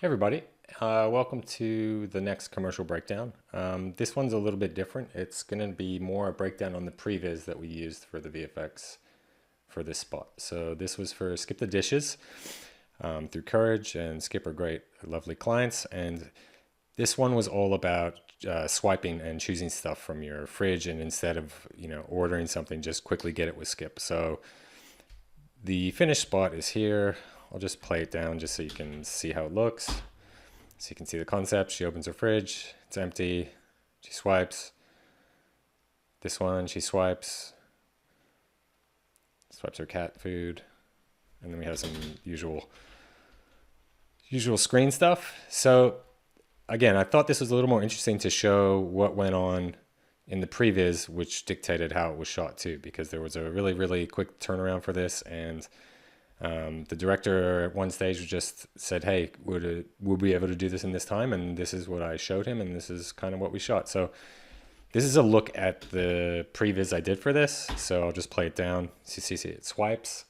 Hey everybody, welcome to the next commercial breakdown. This one's a little bit different. It's going to be more a breakdown on the previs that we used for the VFX for this spot. So this was for Skip the Dishes through Courage, and Skip are great, lovely clients. And this one was all about swiping and choosing stuff from your fridge, and instead of ordering something, just quickly get it with Skip. So the finished spot is here. I'll just play it down just so you can see how it looks. So you can see the concept. She opens her fridge, it's empty. She swipes. This one, she swipes her cat food. And then we have some usual screen stuff. So again, I thought this was a little more interesting to show what went on in the previs, which dictated how it was shot too, because there was a really, really quick turnaround for this. And the director at one stage just said, hey, we'll be able to do this in this time, and this is what I showed him, and this is kind of what we shot. So this is a look at the previs I did for this. So I'll just play it down. See, it swipes,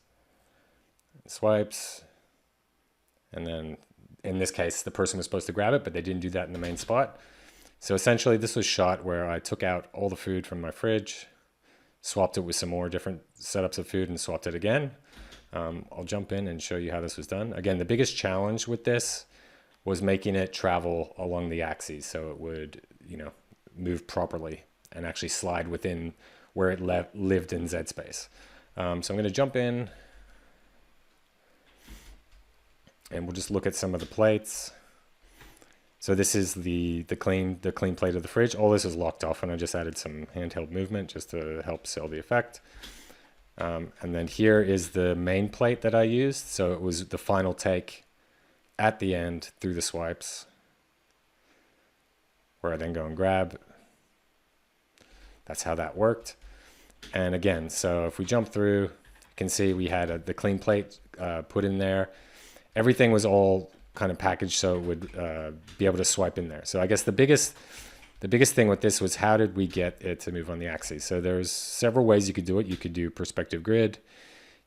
and then in this case, the person was supposed to grab it, but they didn't do that in the main spot. So essentially, this was shot where I took out all the food from my fridge, swapped it with some more different setups of food, and swapped it again. I'll jump in and show you how this was done. Again, the biggest challenge with this was making it travel along the axes so it would, move properly and actually slide within where it lived in Z space. So I'm going to jump in and we'll just look at some of the plates. So this is the clean plate of the fridge. All this is locked off, and I just added some handheld movement just to help sell the effect. And then here is the main plate that I used. So it was the final take at the end through the swipes, where I then go and grab. That's how that worked. And again, so if we jump through, you can see we had the clean plate put in there. Everything was all kind of packaged so it would be able to swipe in there. So I guess the biggest thing with this was, how did we get it to move on the axis? So there's several ways you could do it. You could do perspective grid,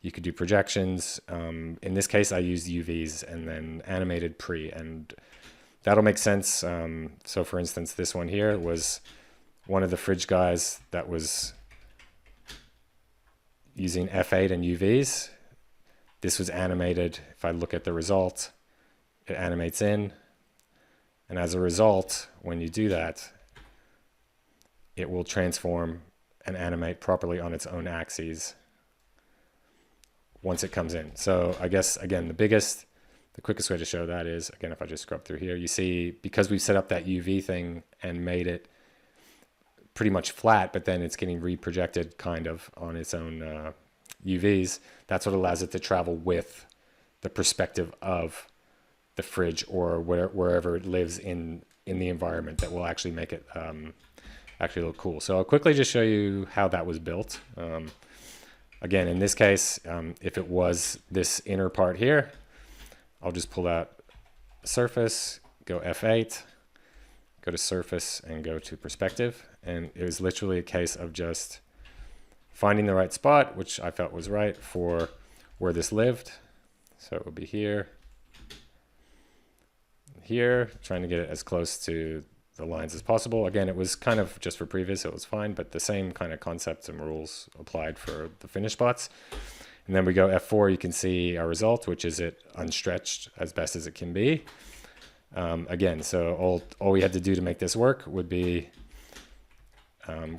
you could do projections. In this case, I used UVs and then animated pre, and that'll make sense. So for instance, this one here was one of the fridge guys that was using F8 and UVs. This was animated. If I look at the result, it animates in. And as a result, when you do that, it will transform and animate properly on its own axes once it comes in. So I guess, again, the quickest way to show that is, again, if I just scrub through here, you see, because we've set up that UV thing and made it pretty much flat, but then it's getting reprojected kind of on its own UVs, that's what allows it to travel with the perspective of the fridge or wherever it lives in the environment, that will actually make it actually look cool. So I'll quickly just show you how that was built. Again, in this case, if it was this inner part here, I'll just pull out surface, go F8, go to surface, and go to perspective. And it was literally a case of just finding the right spot, which I felt was right for where this lived. So it would be here, trying to get it as close to the lines as possible. Again, it was kind of just for previs, it was fine, but the same kind of concepts and rules applied for the finish spots. And then we go F4, you can see our result, which is it unstretched as best as it can be. Again, so all we had to do to make this work would be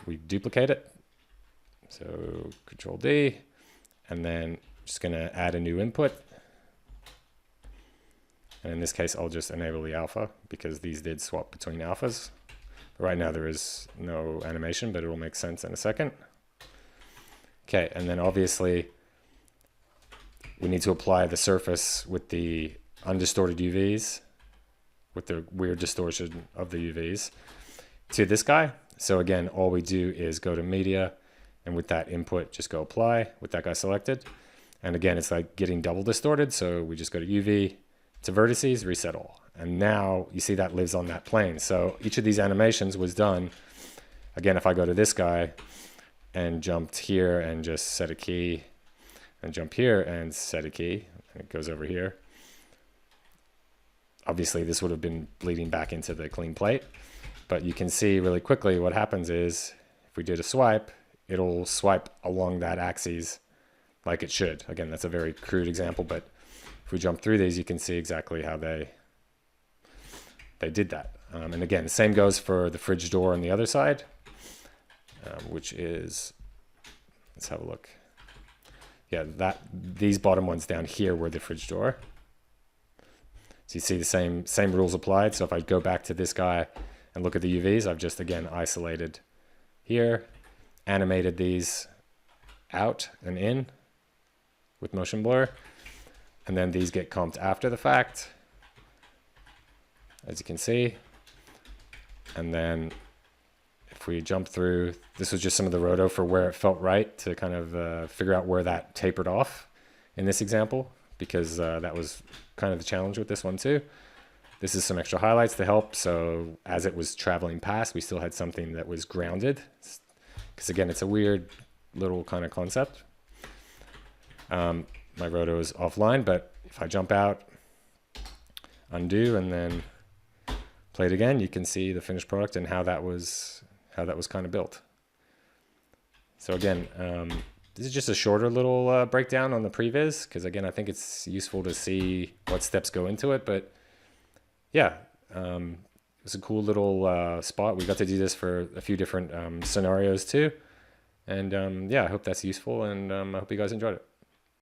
we duplicate it. So Control D, and then just gonna add a new input. And in this case, I'll just enable the alpha because these did swap between alphas. But right now there is no animation, but it will make sense in a second. Okay, and then obviously we need to apply the surface with the undistorted UVs, with the weird distortion of the UVs, to this guy. So again, all we do is go to media, and with that input, just go apply with that guy selected. And again, it's like getting double distorted. So we just go to UV, to vertices, reset all. And now you see that lives on that plane. So each of these animations was done. Again, if I go to this guy and jumped here and just set a key, and jump here and set a key, and it goes over here, obviously this would have been bleeding back into the clean plate. But you can see really quickly what happens is if we did a swipe, it'll swipe along that axis like it should. Again, that's a very crude example, but if we jump through these, you can see exactly how they did that. And again, the same goes for the fridge door on the other side, which is, let's have a look. Yeah, these bottom ones down here were the fridge door. So you see the same rules applied. So if I go back to this guy and look at the UVs, I've just again isolated here, animated these out and in with motion blur, and then these get comped after the fact, as you can see. And then if we jump through, this was just some of the roto for where it felt right to kind of figure out where that tapered off in this example, because that was kind of the challenge with this one too. This is some extra highlights to help. So as it was traveling past, we still had something that was grounded. Because again, it's a weird little kind of concept. My roto is offline, but if I jump out, undo, and then play it again, you can see the finished product and how that was kind of built. So again, this is just a shorter little breakdown on the previs, because again, I think it's useful to see what steps go into it. But yeah, it was a cool little spot. We got to do this for a few different scenarios too. And yeah, I hope that's useful, and I hope you guys enjoyed it.